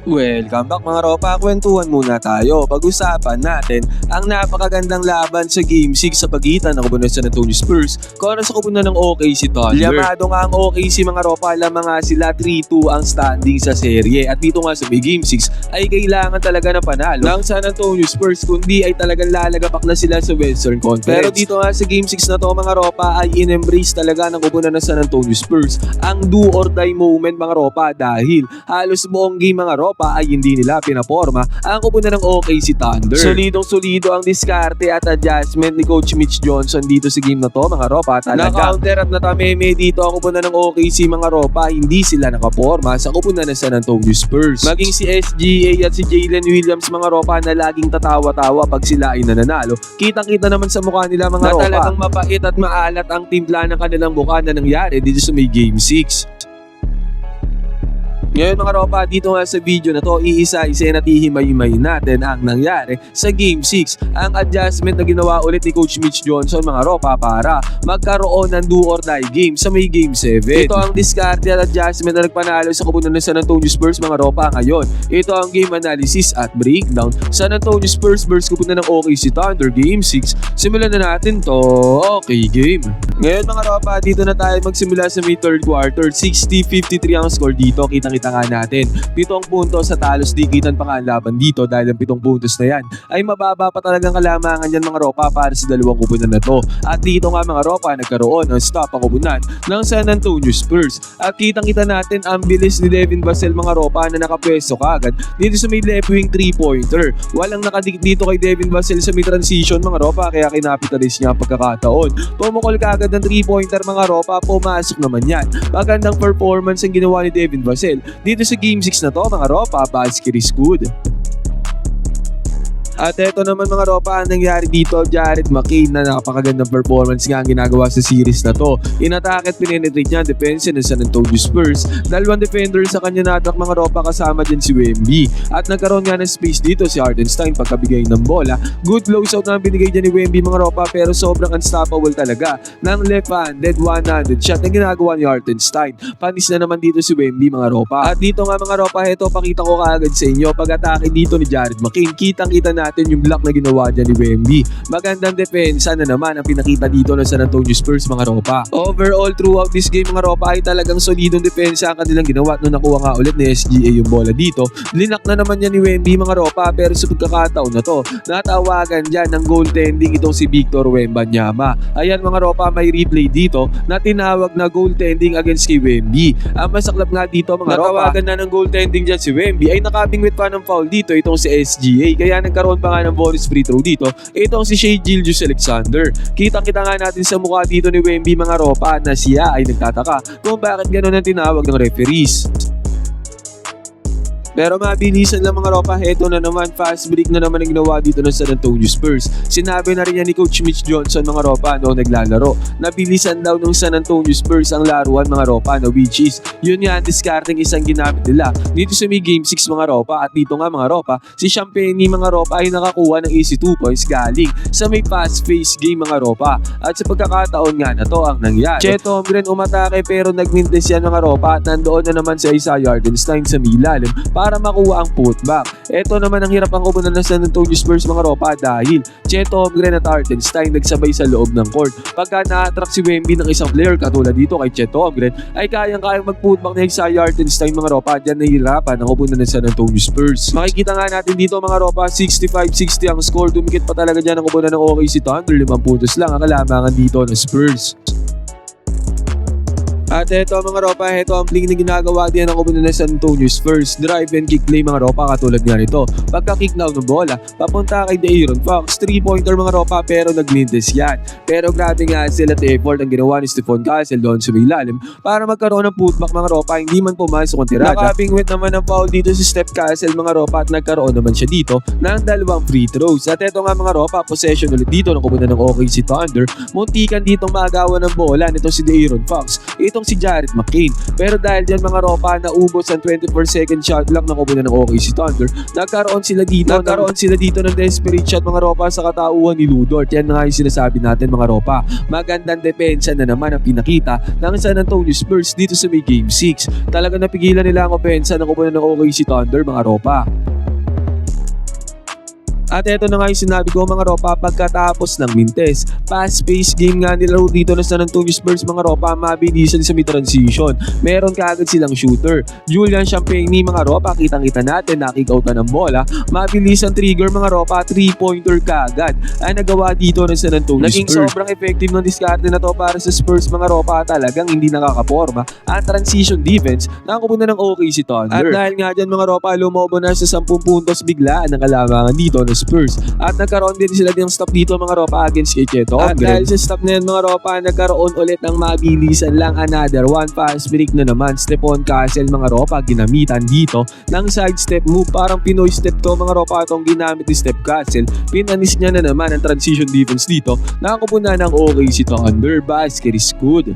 Welcome back mga ropa, kwentuhan muna tayo. Pag-usapan natin ang napakagandang laban sa Game 6 sa pagitan ng kupunan ng San Antonio Spurs kontra sa kupunan ng OKC Thunder. Llamado nga ang OKC mga ropa, lamang nga sila 3-2 ang standing sa serye. At dito nga sa may Game 6 ay kailangan talaga ng panalo ng San Antonio Spurs, kundi ay talagang lalagapak na sila sa Western Conference. Pero dito nga sa Game 6 na to mga ropa ay in-embrace talaga ng kupunan ng San Antonio Spurs ang do or die moment mga ropa, dahil halos buong game mga ropa ay hindi nila pinaporma ang kupunan ng OKC Thunder. Solidong-solido ang diskarte at adjustment ni Coach Mitch Johnson dito sa game na to mga ropa. Talaga na-counter at natameme dito ang kupunan ng OKC mga ropa, hindi sila nakaporma sa kupunan ng San Antonio Spurs. Maging si SGA at si Jalen Williams mga ropa na laging tatawa-tawa pag sila ay nananalo. Kitang-kita naman sa mukha nila mga ropa na talagang mapait at maalat ang timpla ng kanilang mukha na nangyari dito sa may Game 6. Ngayon mga ropa, dito nga sa video na to, iisa-isa na tihimay-himay natin ang nangyari sa Game 6. Ang adjustment na ginawa ulit ni Coach Mitch Johnson mga ropa para magkaroon ng do or die game sa may Game 7. Ito ang diskarte at adjustment na nagpanalo sa kupunan ng San Antonio Spurs mga ropa ngayon. Ito ang game analysis at breakdown. San Antonio Spurs versus kupunan ng OKC Thunder Game 6. Simulan na natin to. Okay, game. Ngayon mga ropa, dito na tayo magsimula sa may third quarter. 60-53 ang score dito. Kitang-kita nga natin. 7 puntos sa talos, di kitan pa nga ang laban dito dahil ang 7 puntos na yan ay mababa pa talagang kalamangan yan mga ropa para sa dalawang kupunan na to. At dito nga mga ropa, nagkaroon ng stop ang kupunan ng San Antonio Spurs. At kitang-kita natin ang bilis ni Devin Vassell mga ropa na nakapwesto kaagad dito sa may left wing 3-pointer. Walang nakadikit dito kay Devin Vassell sa may transition mga ropa, kaya kinapitalis niya ang pagkakataon. Pumukol kaagad ng 3-pointer mga ropa, pumasok naman yan. Magandang performance ang ginawa ni Devin Vassell dito sa Game 6 na to mga ropa, basket is good. At eto naman mga ropa, ang nangyari dito, Jared McCain na napakagandang performance nga ang ginagawa sa series na to. Inatake at pinenetrate niya ang depensa ng San Antonio Spurs. Dalawang defender sa kanya natak mga ropa, kasama dyan si Wemby. At nagkaroon nga ng space dito si Hartenstein pagkabigay ng bola. Good closeout na binigay dyan ni Wemby mga ropa, pero sobrang unstoppable talaga ng left-handed one-handed shot na ginagawa ni Hartenstein. Panis na naman dito si Wemby mga ropa. At dito nga mga ropa, ito pakita ko kaagad sa inyo pag-atake dito ni Jared McCain. Kitang-kita natin yung block na ginawa dyan ni Wemby. Magandang depensa na naman ang pinakita dito ng San Antonio Spurs mga ropa. Overall throughout this game mga ropa ay talagang solidong depensa ang kanilang ginawa. Nung nakuha nga ulit ni SGA yung bola dito, linak na naman yan ni Wemby mga ropa, pero sa pagkakataon na to, natawagan dyan ng goaltending itong si Victor Wembanyama. Ayan mga ropa, may replay dito na tinawag na goaltending against kay Wemby. Ang masaklap nga dito mga ropa, natawagan na ng goaltending dyan si Wemby, ay nakabingwit pa ng foul dito itong si SGA, kaya nagkaroon pa nga ng bonus free throw dito itong si Shai Gilgeous-Alexander. Kitang-kita nga natin sa mukha dito ni Wemby mga ropa na siya ay nagtataka kung bakit gano'n ang tinawag ng referees. Pero mabilisan lang mga ropa, heto na naman, fast break na naman ang ginawa dito ng San Antonio Spurs. Sinabi na rin yan ni Coach Mitch Johnson mga ropa noong naglalaro. Nabilisan daw ng San Antonio Spurs ang laruan mga ropa, na which is yun nga ang discarding isang ginamit nila dito sa may Game 6 mga ropa. At dito nga mga ropa, si Champagny mga ropa ay nakakuha ng easy 2 points galing sa may fast-paced game mga ropa. At sa pagkakataon nga na to ang nangyari, Chet Holmgren umatake pero nagmintes yan mga ropa at nandoon na naman si Isaiah Hartenstein sa milalim para makuha ang putback. Ito naman ang hirap ang kupunan ng San Antonio Spurs mga ropa, dahil Chet Holmgren at Hartenstein nagsabay sa loob ng court. Pagka na-attract si Wemby ng isang player katulad dito kay Chet Holmgren, ay kayang-kayang mag-putback ni Isaiah Hartenstein mga ropa. Diyan nahihirapan ang kupunan ng San Antonio Spurs. Makikita nga natin dito mga ropa, 65-60 ang score. Dumikit pa talaga dyan ang kupunan ng OKC Thunder. 5 puntos lang ang kalamangan dito ng Spurs. At eto mga ropa, ito ang play na ginagawa din ng kupunan ng San Antonio Spurs. Drive and kick play mga ropa, katulad nga nito. Pagka-kick na ng bola, papunta kay De'Aaron Fox. 3-pointer mga ropa, pero nagmintes yan. Pero grabe nga sila at effort ang ginawa ni Stephon Castle doon sa may ilalim para magkaroon ng putback mga ropa, hindi man pumasok ang tirada. Nakabingwit naman ang foul dito si Steph Castle mga ropa, at nagkaroon naman siya dito ng 2 free throws. At eto nga mga ropa, possession ulit dito ng kupunan ng OKC Thunder. Muntikan ditong maagawan ng bola nito si De'Aaron Fox. Ito itong si Jared McCain. Pero dahil dyan mga ropa, naubos ang 24-second shot clock na kupunan ng OKC Thunder. Nagkaroon sila dito ng desperate shot mga ropa sa katauhan ni Ludort. Yan na nga yung sinasabi natin mga ropa. Magandang depensa na naman ang pinakita ng San Antonio Spurs dito sa may Game 6. Talaga napigilan nila ang opensa ng kupunan ng OKC Thunder mga ropa. At eto na nga yung sinabi ko mga ropa, pagkatapos ng mintes. Fast-paced game nga nilaro dito na San Antonio Spurs mga ropa, mabilisan sa mid-transition. Meron kaagad silang shooter. Julian Champagny mga ropa, kitang-kita natin, nakikautan ng bola. Mabilisan trigger mga ropa, 3-pointer kaagad ay nagawa dito ng San Antonio Spurs. Naging sobrang effective ng diskarte na to para sa Spurs mga ropa, talagang hindi nakakaporma ang transition defense na kupunan ng OKC Thunder. At dahil nga dyan mga ropa, lumobo na sa 10 puntos biglaan ang kalamangan dito ng Spurs. At nagkaroon din sila ng stop dito mga ropa against kay Chet Holmgren. At dahil sa stop na yan mga ropa, nagkaroon ulit ng mabilisan lang another one fast break na naman. Stephon Castle mga ropa, ginamitan dito ng side step move. Parang Pinoy step to mga ropa itong ginamit ni Steph Castle. Pinanis niya na naman ang transition defense dito. Nakakupunan ng OKC Thunder. Basket is good.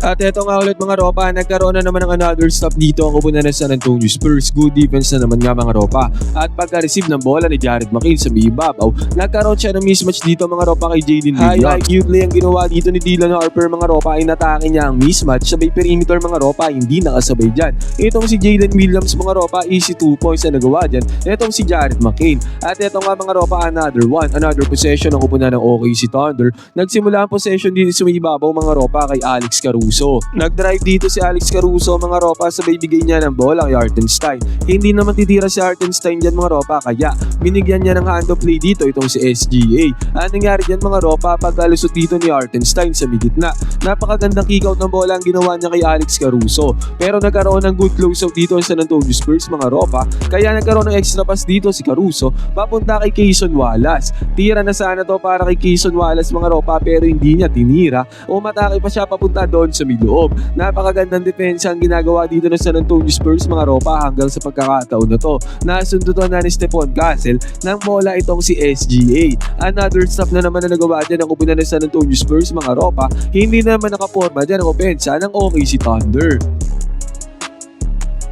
At eto nga ulit mga ropa, nagkaroon na naman ng another stop dito ang kupunan ng San Antonio Spurs. Good defense na naman nga mga ropa. At pagka-receive ng bola ni Jared McCain sa may ibabaw, nagkaroon siya ng mismatch dito mga ropa kay Jalen Williams. High play ang ginawa dito ni Dylan Harper mga ropa, inatake niya ang mismatch sa may perimeter mga ropa, hindi nakasabay dyan. Itong si Jalen Williams mga ropa, easy 2 points na nagawa dyan. Itong si Jared McCain. At eto nga mga ropa, another possession ang kupunan ng OKC Thunder. Nagsimula ang possession dito sa may ibabaw mga ropa kay Alex Caruso. Nag-drive dito si Alex Caruso mga ropa, sabay bigay niya ng bola kay Hartenstein. Hindi naman titira si Hartenstein dyan mga ropa, kaya binigyan niya ng hand of play dito itong si SGA. Ang nangyari dyan mga ropa, pagkalusot dito ni Hartenstein sa gitna, napakagandang kick out ng bola ang ginawa niya kay Alex Caruso. Pero nagkaroon ng good close out dito sa San Antonio Spurs mga ropa, kaya nagkaroon ng extra pass dito si Caruso papunta kay Cason Wallace. Tira na sana to para kay Cason Wallace mga ropa, pero hindi niya tinira. Umatake pa siya papunta doon sa midloob. Napakagandang depensa ang ginagawa dito ng San Antonio Spurs mga ropa hanggang sa pagkakataon na to. Nasundutan na ni Stephon Castle ng bola itong si SGA. Another stop na naman na nagawa dyan ang kupunan ng San Antonio Spurs mga ropa. Hindi naman nakaporma dyan ang opensa ng OKC Thunder.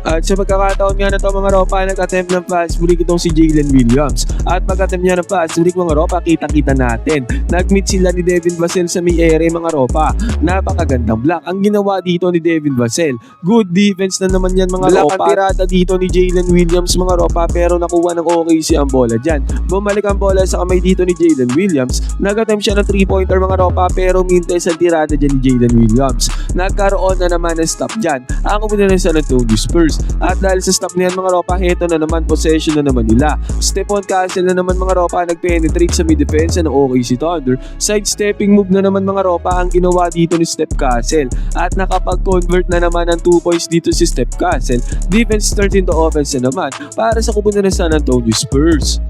At sa pagkakataon nga na to mga ropa, nag-attempt ng fast break itong si Jalen Williams. At pag-attempt niya ng fast break mga ropa, kita-kita natin. Nag-meet sila ni Devin Vassell sa may area mga ropa. Napakagandang block ang ginawa dito ni Devin Vassell. Good defense na naman yan mga ropa. Ang tirada dito ni Jalen Williams mga ropa, pero nakuha ng OKC ang bola dyan. Bumalik ang bola sa kamay dito ni Jalen Williams. Nag-attempt siya ng 3-pointer mga ropa, pero mintes ang tirada dyan ni Jalen Williams. Nagkaroon na naman ng stop dyan ang kupunan ng San Antonio Spurs. At dahil sa stop niyan mga ropa, heto na naman, possession na naman nila. Stephon Castle na naman mga ropa, nag-penetrate sa mid-defense ng OKC Thunder. Side-stepping move na naman mga ropa ang ginawa dito ni Steph Castle. At nakapag-convert na naman ng 2 points dito si Steph Castle. Defense turned into offense na naman para sa kupunan ng San Antonio Spurs.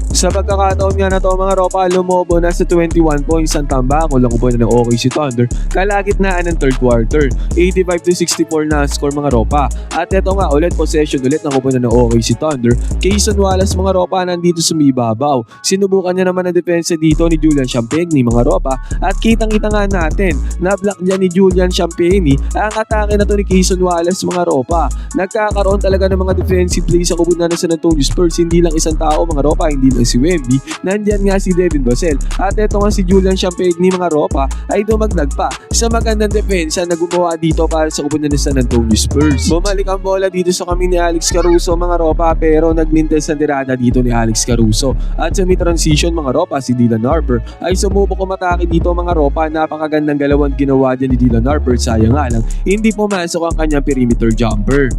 Sa pagkakataon nga na to mga ropa, lumobo na sa 21 points ang tambakol ang kupunan ng OKC Thunder kalagitnaan ng third quarter. 85-64 na ang score mga ropa. At eto nga ulit, possession ulit ng kupunan ng OKC Thunder. Cason Wallace mga ropa nandito sa mibabaw. Sinubukan niya naman ang depensa dito ni Julian Champagny mga ropa, at kitang-kita nga natin na block dyan ni Julian Champagny ang atake na to ni Cason Wallace mga ropa. Nagkakaroon talaga ng mga defensive plays sa kupunan ng San Antonio Spurs. Hindi lang isang tao mga ropa, hindi lang si Wemby, nandyan nga si Devin Vassell. At eto nga si Julian Champagny mga ropa ay dumagdag pa sa magandang depensa na gumawa dito para sa kupunan ng San Antonio Spurs. Bumalik ang bola dito sa kami ni Alex Caruso mga ropa, pero nagmintes ang tirada dito ni Alex Caruso. At sa mid-transition mga ropa, si Dylan Harper ay sumubok umatake dito mga ropa. Napakagandang galawang ginawa dyan ni Dylan Harper, sayang nga lang hindi pumasok ang kanyang perimeter jumper.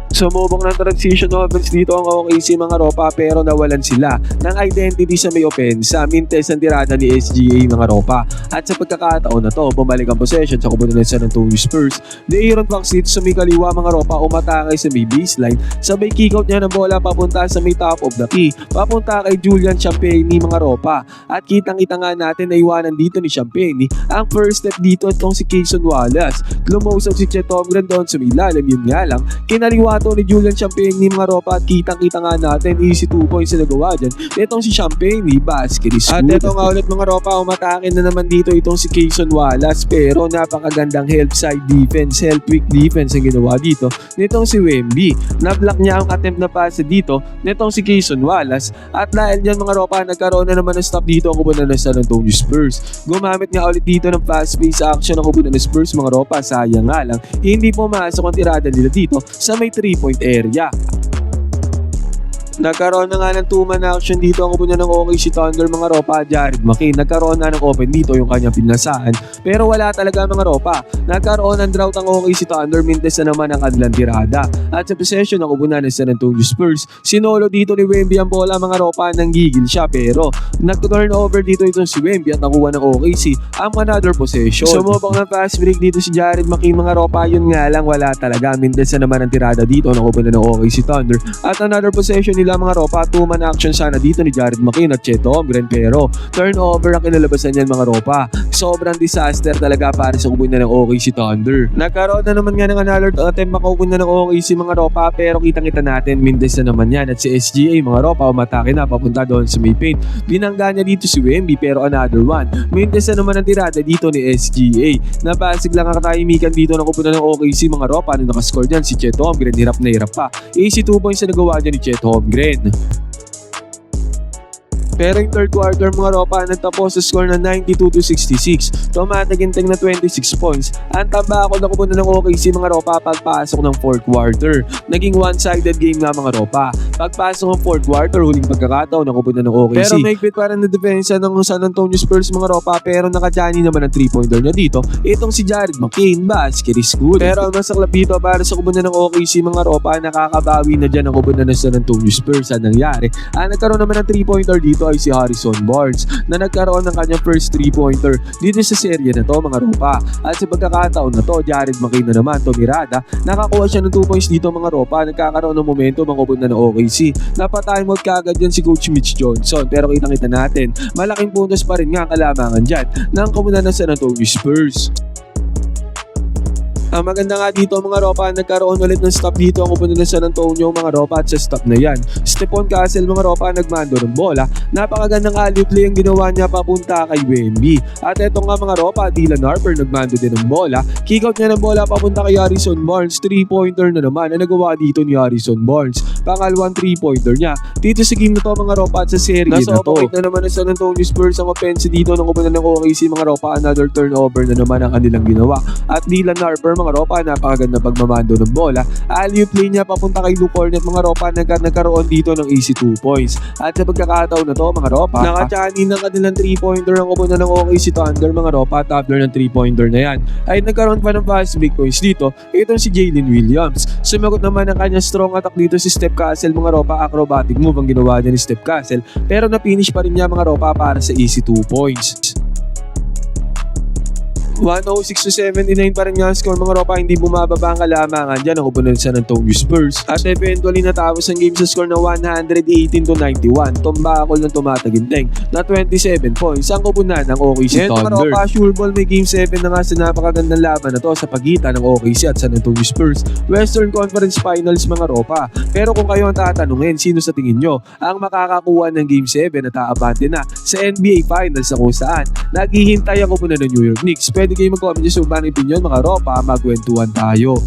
Sumubok ng transition offense dito ang OKC mga ropa, pero nawalan sila ng identity sa may opensa. Mintes ang tirada ni SGA mga ropa. At sa pagkakataon na to, bumalik ang possession sa kupunan ng San Antonio Spurs. De'Aaron Fox dito sa may kaliwa mga ropa, umatake sa may baseline. Sabay kick-out niya ng bola papunta sa may top of the key, papunta kay Julian Champagny mga ropa. At kitang-kita nga natin na iwanan dito ni Champagny ang first step dito itong si Cason Wallace. Lumosaw si Chet Holmgren doon sa may lalim, yun nga lang kinaliwa to ni Julian Champagny mga ropa at kitang-kita nga natin easy 2 points na nagawa dyan. Itong si Champagny, basket is good. At ito nga ulit mga ropa, umatakin na naman dito itong si Kayson Wallace pero napakagandang help side defense, help weak defense ang ginawa dito nitong si Wemby. Na-block niya ang attempt na pass dito nitong si Kayson Wallace at dahil dyan mga ropa, nagkaroon na naman ng stop dito ang kupunan ng San Antonio Spurs. Gumamit nga ulit dito ng fast-paced action ang kupunan ng Spurs mga ropa, sayang nga lang hindi pumasok ang tirada nila dito sa may 3-point area. Nagkaroon na nga ng 2-man action dito ang kupunan ng OKC Thunder mga ropa, Jared McCain. Nagkaroon na ng open dito yung kanyang pinasaan pero wala talaga mga ropa. Nagkaroon ng drought ang OKC Thunder, mintes na naman ang kanilang tirada. At sa possession ng kupunan ng San Antonio Spurs, sinolo dito ni Wemby ang bola mga ropa, nang gigil siya pero nag-turn over dito itong si Wemby at nakuha ng OKC ang another possession. Sumubok ng fast break dito si Jared McCain mga ropa, yun nga lang wala talaga, mintes na naman ang tirada dito ng kupunan ng OKC Thunder at another possession nila mga ropa. 2-man action sana dito ni Jared McCain at Chet Holmgren pero turnover ang kinalabasan niyan mga ropa. Sobrang disaster talaga para sa kupunan ng OKC Thunder. Nagkaroon na naman nga ng another attempt makukunan ng OKC mga ropa pero kitang-kita natin mindes na naman yan at si SGA mga ropa umatake na papunta doon sa may paint. Binangga niya dito si Wemby pero another one. Mindes na naman ang tirada dito ni SGA. Napasig lang ang katahimikan dito ng kupunan ng OKC mga ropa. Ano nakascore dyan? Si Chet Holmgren, hirap na hirap pa. Easy 2 points na nagawa dyan ni Chet Holmgren. Pero yung third quarter mga ropa, nagtapos sa score na 92-66. Tumataginteng na 26 points. Ang tambako na kupunan ng OKC mga ropa pagpasok ng fourth quarter. Naging one-sided game nga mga ropa. Pagpasok ng fourth quarter, huling pagkakataon na kupunan ng OKC. Pero mahigpit pa rin na depensa ng San Antonio Spurs mga ropa pero nakajani naman ang 3-pointer niya dito. Itong si Jared McCain, basket is good. Pero ang masaklap dito para sa kupunan ng OKC mga ropa, nakakabawi na dyan ang kupunan ng San Antonio Spurs. Ang nangyari, nagkaroon naman ng 3-pointer dito ay si Harrison Barnes na nagkaroon ng kanyang first 3-pointer dito sa serye na to mga ropa. At sa pagkakataon na to, Jared McCain na naman tumirada, nakakuha siya ng 2 points dito mga ropa, nagkakaroon ng momentum ang kupunan ng OKC. Napatime out kaagad yan si Coach Mitch Johnson pero kitang-kita natin, malaking puntos pa rin nga ang kalamangan dyan ng kupunan ng San Antonio Spurs. Ang maganda nga dito mga ropa, nagkaroon ulit ng stop dito ang kupunan ng San Antonio mga ropa at sa stop na yan, Stephon Castle mga ropa nagmando ng bola. Napakagandang alley play ang ginawa niya papunta kay Wemby. At eto nga mga ropa, Dylan Harper nagmando din ng bola. Kick out niya ng bola papunta kay Harrison Barnes. 3-pointer na naman ang nagawa dito ni Harrison Barnes. Pangalawang 3-pointer niya dito sa game na to mga ropa at sa serye na to. Nasa na naman ng San Antonio Spurs ang offense dito ng kupunan ng OKC mga ropa. Another turnover na naman ang kanilang ginawa. At Dylan Harper mga ropa, napakaganda pagmamando ng bola. Alley play niya papunta kay Luke Cornet mga ropa, nagkaroon dito ng easy 2 points. At sa pagkakataon na to mga ropa, nakachani ng kanilang 3-pointer ang kupunan ng OKC Thunder mga ropa. After ng 3-pointer na yan ay nagkaroon pa ng fast break points dito. Itong si Jalen Williams. Sumagot naman ang kanyang strong attack dito si Steph Castle mga ropa. Acrobatic move ang ginawa niya ni Steph Castle pero na-finish pa rin niya mga ropa para sa easy 2 points. 106-79 pa rin nga ang score mga ropa, hindi bumababa ang kalamangan dyan ang kupunan ng San Antonio Spurs. At eventually natapos ang game sa score na 118-91. Tumbakol ng tumataginteng na 27 points ang kupunan ng OKC Thunder. Mga ropa, sure ball may game 7 na nga sa napakagandang laban na to sa pagitan ng OKC at San Antonio Spurs. Western Conference Finals mga ropa. Pero kung kayo ang tatanungin, sino sa tingin nyo ang makakakuha ng game 7 at aabante na sa NBA Finals na kung saan naghihintay ang kupunan ng New York Knicks? Pwede kayo mag-comment sa ibang opinion mga ropa, magkwentuhan tayo.